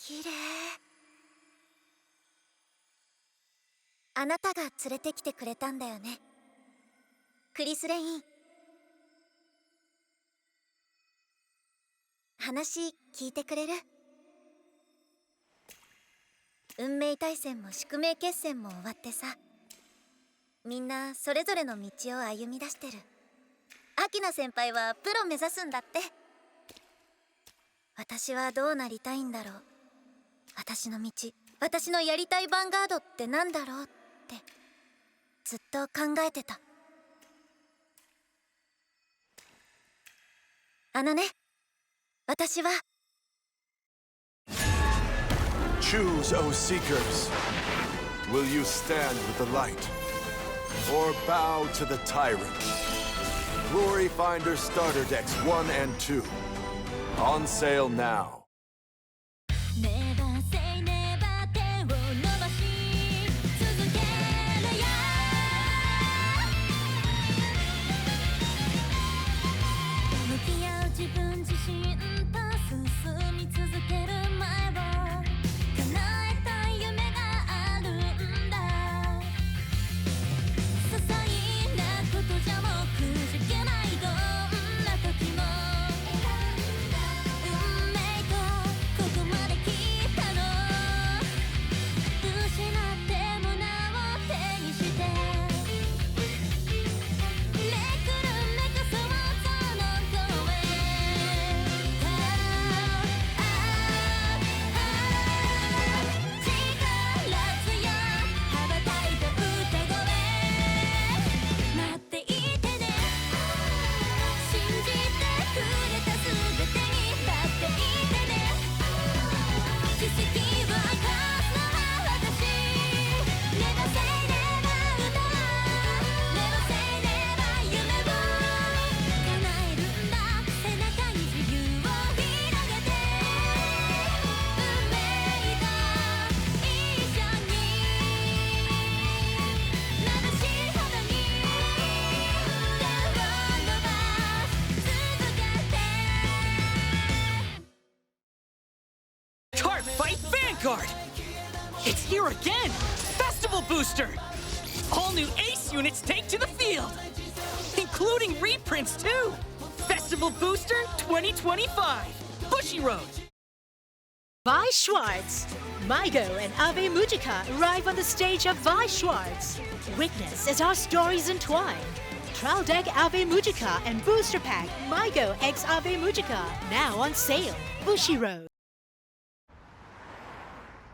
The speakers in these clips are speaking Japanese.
綺麗。あなたが連れてきてくれたんだよね、クリス・レイン。話聞いてくれる？運命対戦も宿命決戦も終わってさ、みんなそれぞれの道を歩み出してる。アキナ先輩はプロ目指すんだって。私はどうなりたいんだろう。私の道、私のやりたいヴァンガードってなんだろうってずっと考えてた。ね、私は Choose, O Seekers. Will you stand with the light, or bow to the tyrant? Glory Finder Starter Decks 1 and 2. On sale now. 自分自身と進み続ける前を叶えたい夢があるんだ。些細なことじゃもくじけない。どんな時も運命とここまで来たの。失ってもなお手にしてめくるめく想像の声。Fight Vanguard! It's here again! Festival Booster! All new Ace units take to the field! Including reprints too! Festival Booster 2025! Bushiroad! Vi Schwartz! Maigo and Ave Mujica arrive on the stage of Vi Schwartz. Witness as our stories entwine. Trial deck Ave Mujica and Booster Pack Maigo X Ave Mujica now on sale. Bushiroad.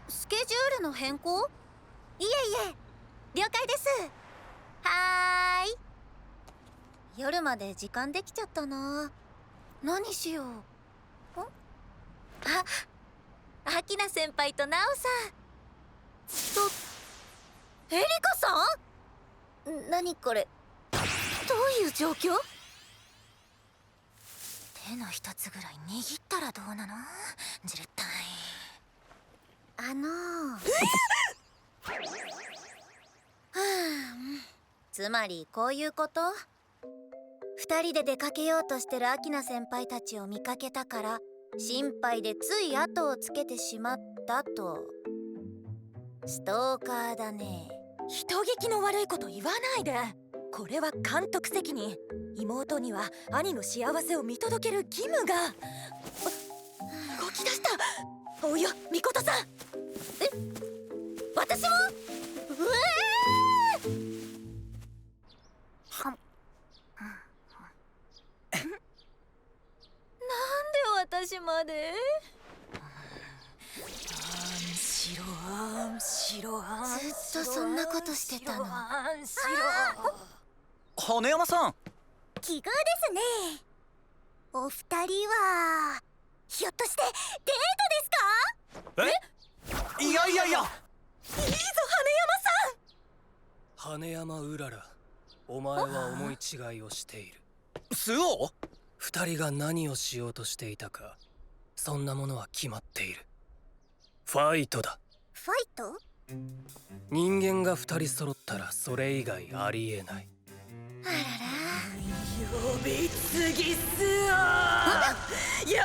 スケジュールの変更？いえいえ、了解です。はーい。夜まで時間できちゃったな。何しよう。アキナ先輩とナオさんとエリカさん？何これ、どういう状況？手の一つぐらい握ったらどうなの？じれったい。つまりこういうこと？二人で出かけようとしてるアキナ先輩たちを見かけたから心配でつい後をつけてしまったと。ストーカーだね。人聞きの悪いこと言わないで。これは監督責任。妹には兄の幸せを見届ける義務が。動き出した。おや、ミコトさん。私も？なんで私まで？しろずっとそんなことしてたの？羽山さん、奇遇ですね。お二人はひょっとしてデートですか？いやいやいや、いいぞ羽山さん。羽山うらら、お前は思い違いをしている。スオ？二人が何をしようとしていたか、そんなものは決まっている。ファイトだ。ファイト？人間が二人揃ったらそれ以外ありえない。あらら。呼びすぎっすよ。や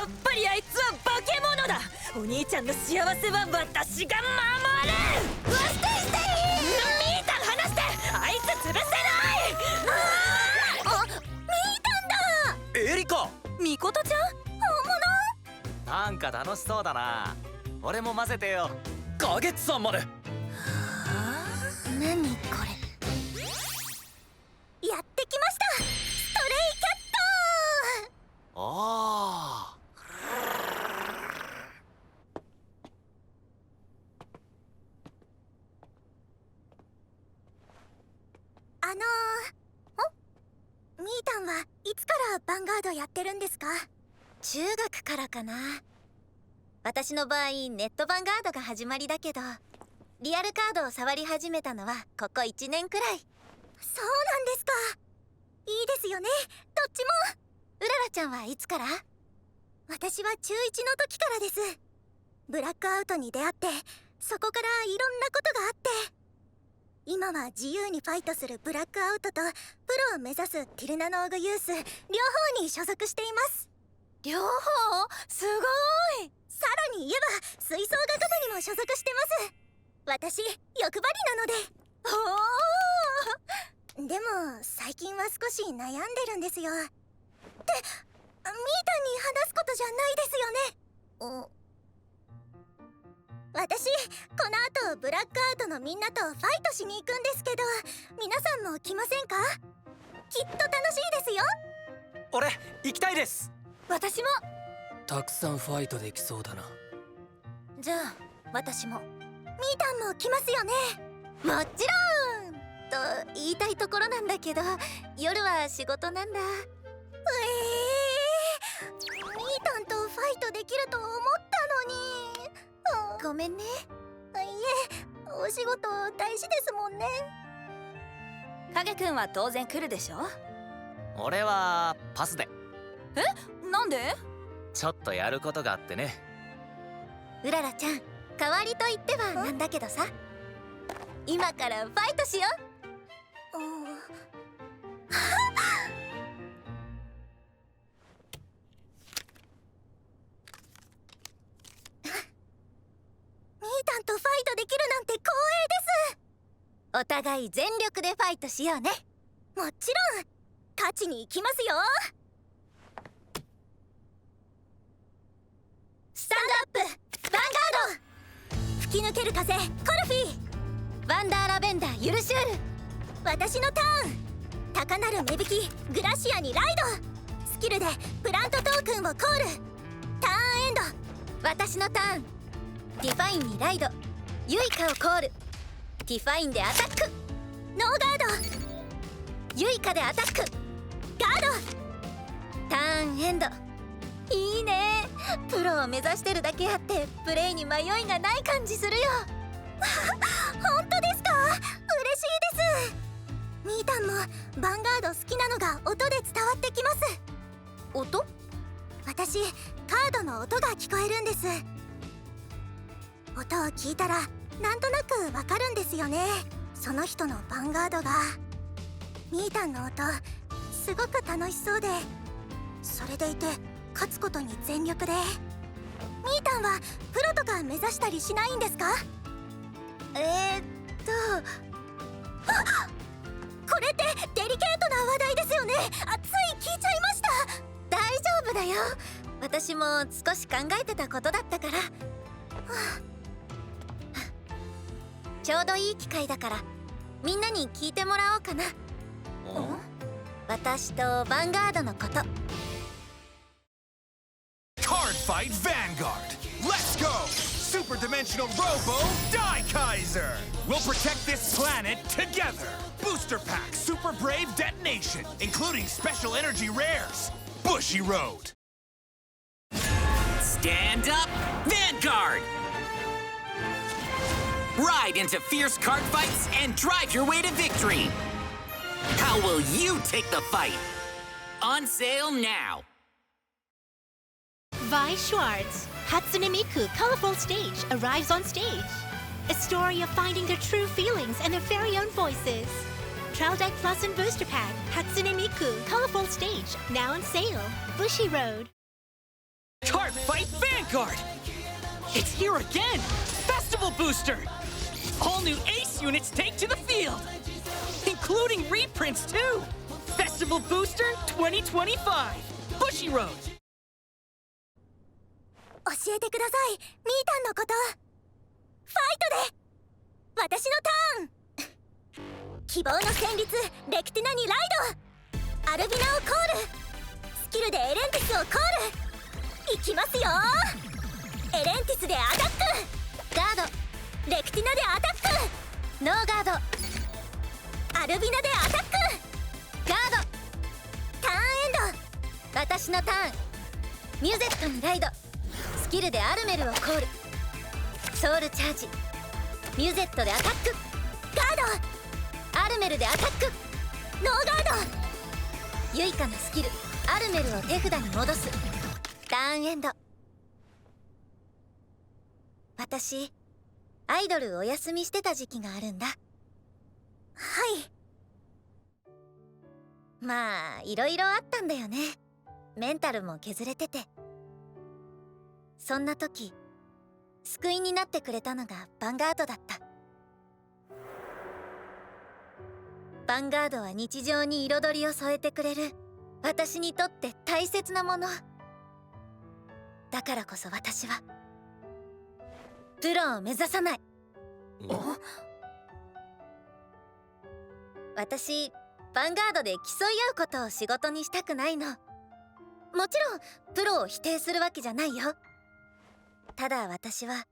っぱりあいつは化け物だ。お兄兄ちゃんの幸せは私が守る。ステイステイ。ミータン離して、あいつ潰せない。あ、ミータンだ。エリカ。ミコトちゃん、なんか楽しそうだな。俺も混ぜてよ。ガゲッツさんまで。何これ。やってきました、ストレイキャット。おー。ミータンはいつからヴァンガードやってるんですか？中学からかな。私の場合ネットヴァンガードが始まりだけど、リアルカードを触り始めたのはここ1年くらい。そうなんですか。いいですよね、どっちも。うららちゃんはいつから？私は中1の時からです。ブラックアウトに出会って、そこからいろんなことがあって、今は自由にファイトするブラックアウトとプロを目指すティルナノーグユース、両方に所属しています。両方？すごい。さらに言えば吹奏楽部にも所属してます。私欲張りなので。おでも最近は少し悩んでるんですよ。ってミータンに話すことじゃないですよね。私この後ブラックアウトのみんなとファイトしに行くんですけど、皆さんも来ませんか？きっと楽しいですよ。俺行きたいです。私も。たくさんファイトできそうだな。じゃあ私も。ミータンも来ますよね？もちろんと言いたいところなんだけど、夜は仕事なんだ。ミータンとファイトできると思ったのに。ごめんね。いえ、お仕事大事ですもんね。影くんは当然来るでしょ？俺はパスで。なんで？ちょっとやることがあってね。うららちゃん、代わりと言ってはなんだけどさ、今からファイトしよう。ミータンとファイトできるなんて光栄です。お互い全力でファイトしようね。もちろん勝ちに行きますよ。スタンドアップヴァンガード。吹き抜ける風コルフィー。ワンダーラベンダーユルシュール。私のターン。高鳴る芽吹きグラシアにライド。スキルでプラントトークンをコール。ターンエンド。私のターン。ディファインにライド。ユイカをコール。ディファインでアタック。ノーガード。ユイカでアタック。ガード。ターンエンド。いいね。プロを目指してるだけあってプレイに迷いがない感じするよ。本当ですか？嬉しいです。ミータンもヴァンガード好きなのが音で伝わってきます。音？私カードの音が聞こえるんです。音を聞いたらなんとなくわかるんですよね、その人のヴァンガードが。ミータンの音すごく楽しそうで、それでいて勝つことに全力で。ミータンはプロとか目指したりしないんですか？これってデリケートな話題ですよね。つい聞いちゃいました。大丈夫だよ。私も少し考えてたことだったから。ちょうどいい機会だからみんなに聞いてもらおうかな。私とヴァンガードのこと。Card Fight Vanguard! Let's go! Super Dimensional Robo Daikaiser! We'll protect this planet together! Booster Pack Super Brave Detonation, including special energy rares. Bushy Road! Stand up, Vanguard! Ride into fierce card fights and drive your way to victory! How will you take the fight? On sale now! Vi Schwartz, Hatsune Miku Colorful Stage arrives on stage. A story of finding their true feelings and their very own voices. Trial Deck Plus and Booster Pack, Hatsune Miku Colorful Stage, now on sale. Bushy Road. Card Fight Vanguard! It's here again! Festival Booster! All new Ace units take to the field! Including reprints too! Festival Booster 2025! Bushiroad! 教えてください、ミータンのこと。ファイトで私のターン希望の旋律レクティナにライド、アルビナをコール、スキルでエレンティスをコール。いきますよ。エレンティスでアタック、ガード、レクティナでアタック、ノーガード、アルビナでアタック、ガード、ターンエンド、私のターン、ミュゼットにライド、スキルでアルメルをコール、ソウルチャージ、ミュゼットでアタック、ガード、アルメルでアタック、ノーガード、ユイカのスキルアルメルを手札に戻す。ターンエンド。私アイドルお休みしてた時期があるんだ。はい。まあいろいろあったんだよね。メンタルも削れてて。そんな時救いになってくれたのがヴァンガードだった。ヴァンガードは日常に彩りを添えてくれる私にとって大切なものだからこそ、私はプロを目指さない。私ヴァンガードで競い合うことを仕事にしたくないの。もちろんプロを否定するわけじゃないよ。ただ私は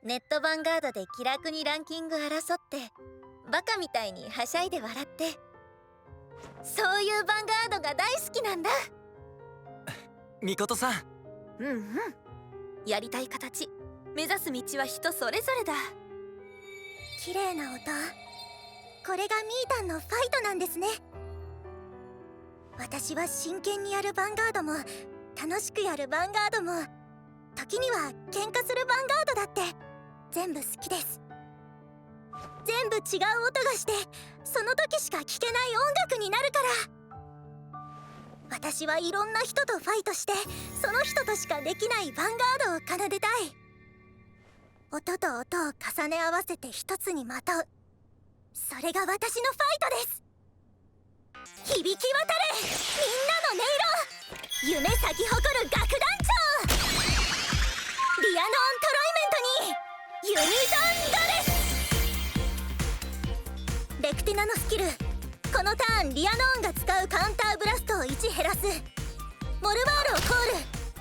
ネットヴァンガードで気楽にランキング争ってバカみたいにはしゃいで笑って、そういうヴァンガードが大好きなんだ。ミコトさん。うんうん。やりたい形、目指す道は人それぞれだ。綺麗な音、これがミータンのファイトなんですね。私は真剣にやるヴァンガードも楽しくやるヴァンガードも、時には喧嘩するヴァンガードだって全部好きです。全部違う音がしてその時しか聴けない音楽になるから。私はいろんな人とファイトしてその人としかできないヴァンガードを奏でたい。音と音を重ね合わせて一つにまとう、それが私のファイトです。響き渡れみんなの音色、夢咲き誇る楽団長、リアノントロイメントにユニゾンドレス。レクティナのスキル、このターンリアノーンが使うカウンターブラストを1減らす。モルバールをコー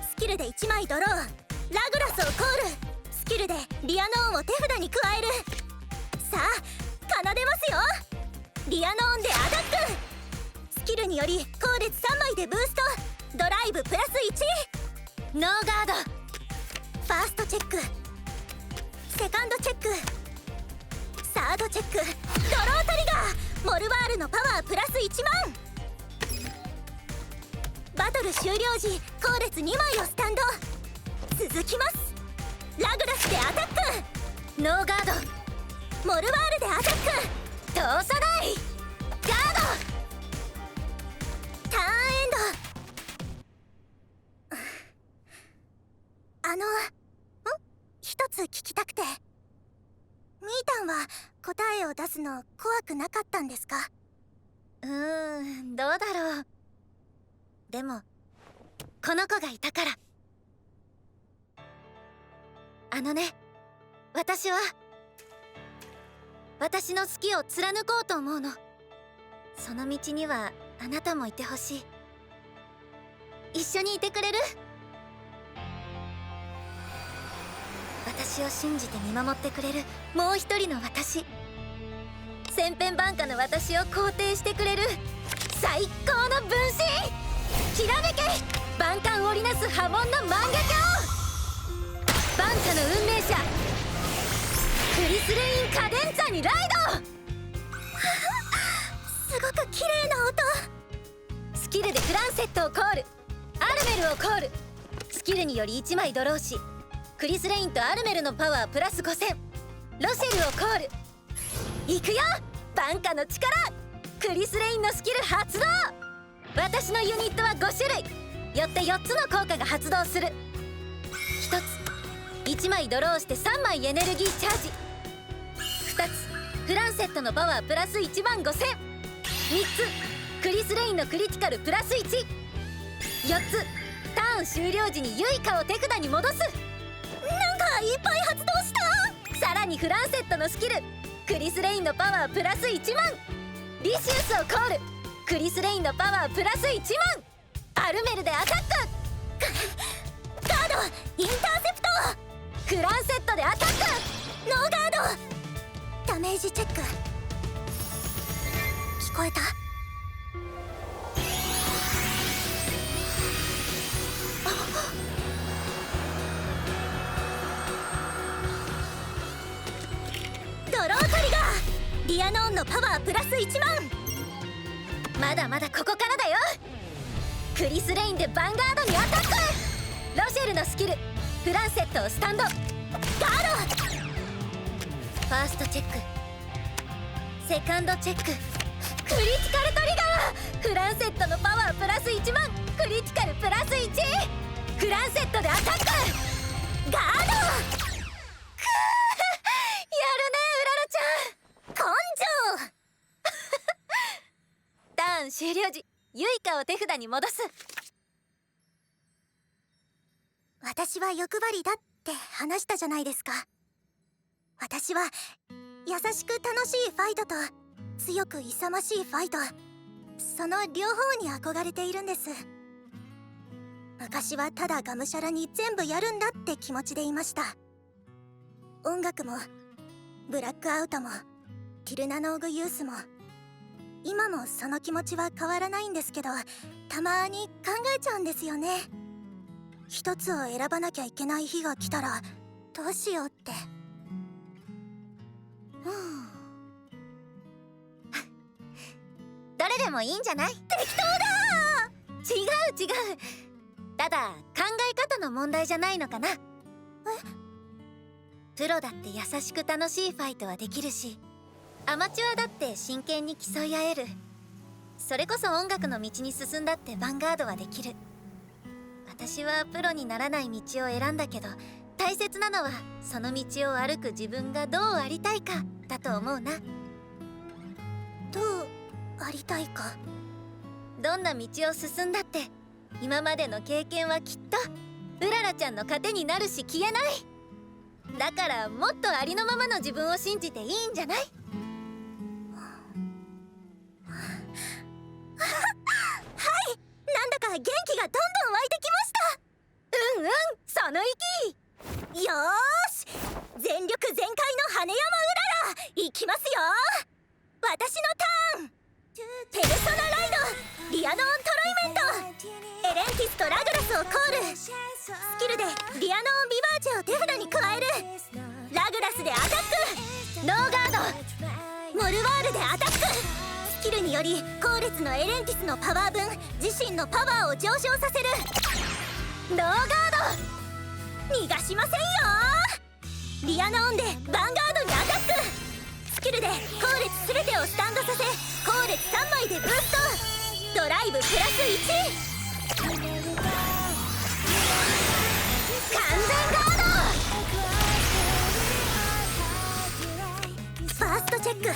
ル、スキルで1枚ドロー、ラグラスをコール、スキルでリアノーンを手札に加える。さあ奏でますよ。リアノーンでアタック、スキルにより後列3枚でブースト、ドライブプラス1、ノーガード、ファーストチェック、セカンドチェック、サードチェック、ドロートリガー、モルバールのパワープラス1万。バトル終了時後列2枚をスタンド。続きます。ラグラスでアタック、ノーガード、モルバールでアタック、通さない、ガード、ターンエンド。一つ聞きたくて、ミータンは答えを出すの怖くなかったんですか？どうだろう。でもこの子がいたから。私は私の好きを貫こうと思うの。その道にはあなたもいてほしい。一緒にいてくれる？私を信じて見守ってくれるもう一人の私、千変万化の私を肯定してくれる最高の分身、きらめけ万感織りなす波紋の万華鏡、万華の運命者クリスレインカデンツァにライドすごく綺麗な音。スキルでフランセットをコール、アルメルをコール、スキルにより1枚ドローし、クリスレインとアルメルのパワープラス5000、ロシェルをコール。いくよ万華の力、クリスレインのスキル発動。私のユニットは5種類よって4つの効果が発動する。1つ1枚ドローして3枚エネルギーチャージ。2つフランセットのパワープラス1万5000。3つクリス・レインのクリティカルプラス1。4つターン終了時にユイカを手札に戻す。なんかいっぱい発動した。さらにフランセットのスキルクリス・レインのパワープラス1万。リシウスをコールクリス・レインのパワープラス1万。アルメルでアタックガードインターセプト。フランセットでアタックノーガード。ダメージチェック聞こえた。ドロートリガーリアノーンのパワープラス1万。まだまだここからだよ。クリス・レインでヴァンガードにアタック。ロシェルのスキルフランセットをスタンドガード。ファーストチェックセカンドチェッククリティカルトリガー。フランセットのパワープラス1万。クリティカルプラス1。フランセットでアタックガード。ターン終了時ユイカを手札に戻す。私は欲張りだって話したじゃないですか。私は優しく楽しいファイトと強く勇ましいファイト、その両方に憧れているんです。昔はただがむしゃらに全部やるんだって気持ちでいました。音楽もブラックアウトもティルナノーグユースも今もその気持ちは変わらないんですけど、たまに考えちゃうんですよね。一つを選ばなきゃいけない日が来たらどうしようって。どれでもいいんじゃない？適当だ！違うただ考え方の問題じゃないのかな。プロだって優しく楽しいファイトはできるし、アマチュアだって真剣に競い合える。それこそ音楽の道に進んだってヴァンガードはできる。私はプロにならない道を選んだけど、大切なのはその道を歩く自分がどうありたいかだと思うな。どうありたいか。どんな道を進んだって今までの経験はきっとうららちゃんの糧になるし消えない。だからもっとありのままの自分を信じていいんじゃない？なんだか元気がどんどん湧いてきました。その息。よーし、全力全開の羽山うららいきますよ。私のターンペルソナライドリアノーントロイメント。エレンティスとラグラスをコール。スキルでリアノーンビバーチェを手札に加える。ラグラスでアタックノーガード。モルワールでアタック。スキルにより後列のエレンティスのパワー分自身のパワーを上昇させる。ノーガード逃がしませんよ。リアノーンでヴァンガードにアタック。スキルで後列全てをスタンドさせ後列3枚でブースト。ドライブプラス1。完全ガード。ファーストチェック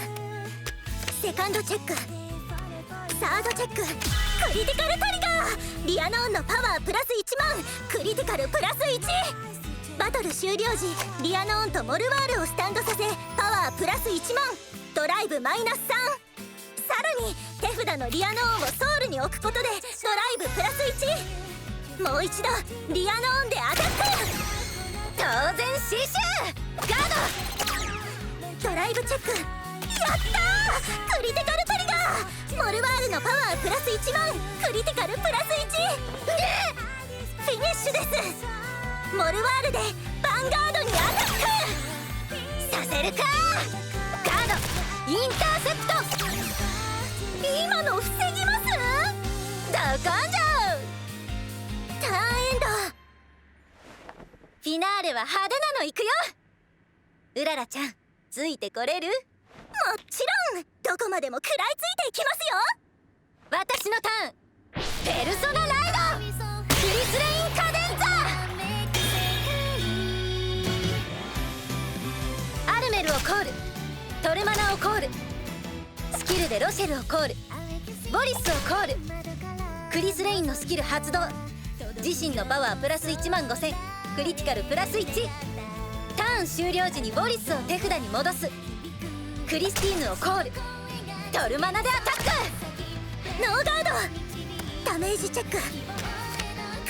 セカンドチェックサードチェッククリティカルトリガー。リアノーンのパワープラス1万。クリティカルプラス1。バトル終了時リアノーンとモルワールをスタンドさせパワープラス1万。ドライブマイナス3。さらに手札のリアノーンをソウルに置くことでドライブプラス1。もう一度リアノーンでアタック。当然死守ガード。ドライブチェックやったー。クリティカルトリガー。モルワールのパワープラス1万。クリティカルプラス1。フィニッシュです。モルワールでヴァンガードにアタックさせるか。ガードインターセプト。今の防ぎます。ド根性。ターンエンド。フィナーレは派手なのいくよ。うららちゃんついてこれる？もちろんどこまでも食らいついていきますよ。私のターンペルソナライドクリス・レインカデンザ。でロシェルをコール、ボリスをコール。クリス・レインのスキル発動。自身のパワープラス15000、クリティカルプラス1。ターン終了時にボリスを手札に戻す。クリスティーヌをコール、トルマナでアタック。ノーガード、ダメージチェック。ク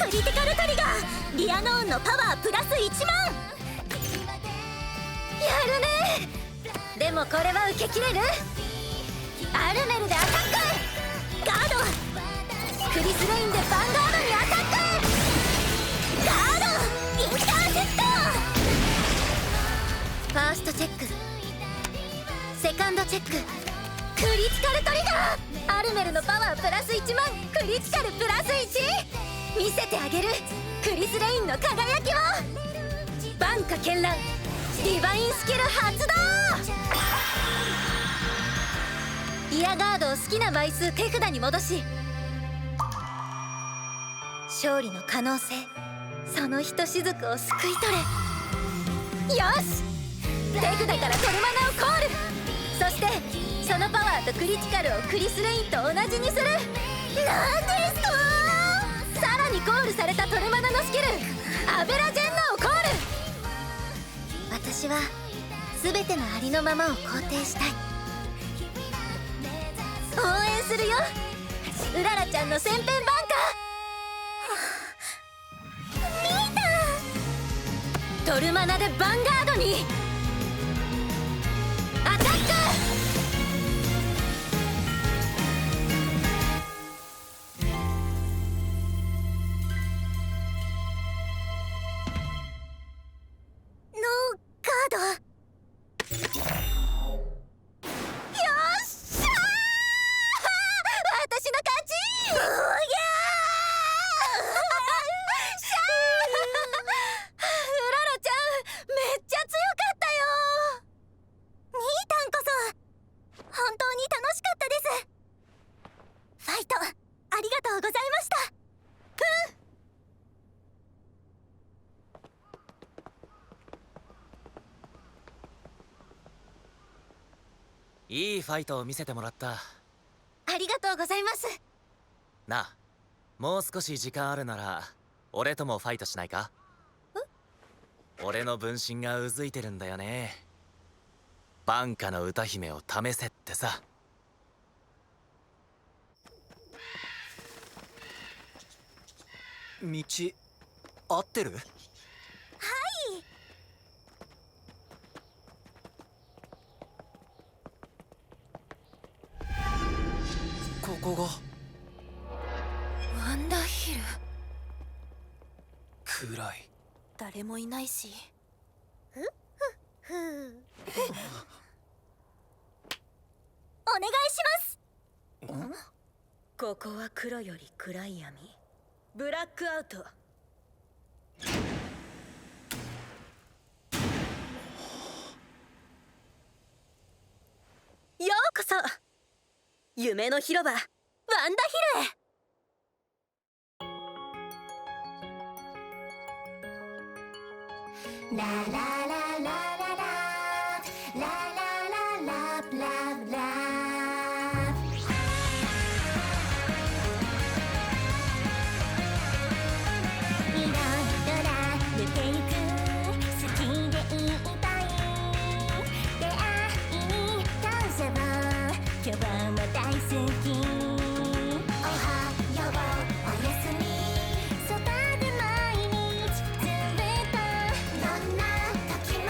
リティカルトリガー、リアノーンのパワープラス1万。やるね。でもこれは受けきれる。アルメルでアタック。ガード、クリス・レインでヴァンガードにアタック。ガード、インターセプト。ファーストチェック、セカンドチェック、クリティカルトリガー。アルメルのパワープラス1万、クリティカルプラス 1。 見せてあげる、クリス・レインの輝きを。万華絢爛、ディバインスキル発動。リアガードを好きな枚数手札に戻し、勝利の可能性、そのひとしずくを救い取れ。よし、手札からトルマナをコール。そしてそのパワーとクリティカルをクリス・レインと同じにする。なんですか。さらにコールされたトルマナのスキル、アベラジェンナをコール。私は全てのありのままを肯定したい。応援するよ、うららちゃんの千変万化。見た。トルマナでヴァンガードにアタック。ノーガード。いいファイトを見せてもらった。ありがとうございます。なあ、もう少し時間あるなら俺ともファイトしないか？俺の分身がうずいてるんだよね。晩夏の歌姫を試せってさ。道合ってる？ここがワンダーヒル。暗い。誰もいないし。お願いします。ここは黒より暗い闇、ブラックアウト。ようこそ夢の広場ワンダヒルへ。ララララララララララララ。いろいろ抜けゆく好きでいっぱい出会いに感謝を今日も大好き。おはようおやすみそばで毎日ずっとどんな時も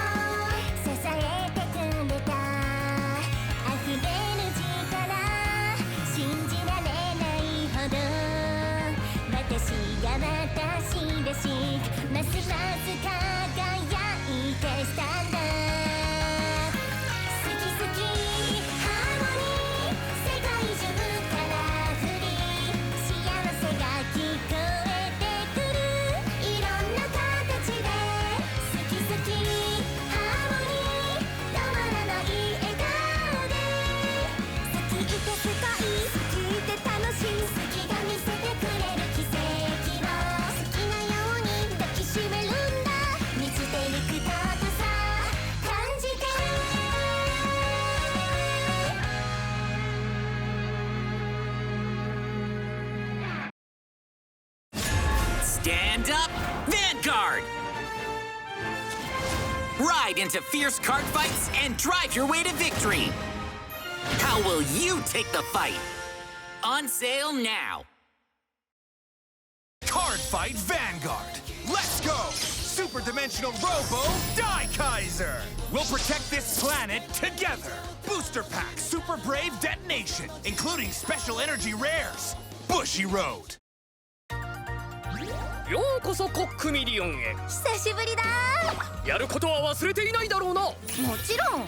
Stand up, Vanguard! Ride into fierce card fights and drive your way to victory! How will you take the fight? On sale now! Card Fight Vanguard. Let's go! Super Dimensional Robo Daikaiser! We'll protect this planet together! Booster Pack Super Brave Detonation, including special energy rares. Bushy Road. ようこそコックミリオンへ。久しぶりだやることは忘れていないだろうな。もちろん。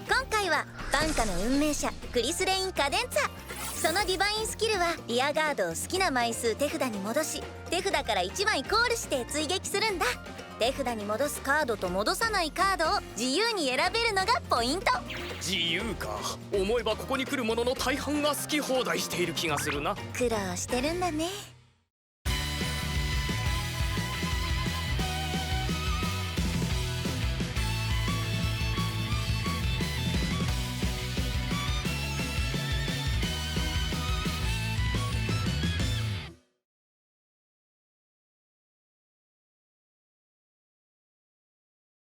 今回はバンカの運命者クリスレイン・カデンツァ。そのディバインスキルはリアガードを好きな枚数手札に戻し、手札から1枚コールして追撃するんだ。手札に戻すカードと戻さないカードを自由に選べるのがポイント。自由か。思えばここに来るものの大半が好き放題している気がするな。苦労してるんだね。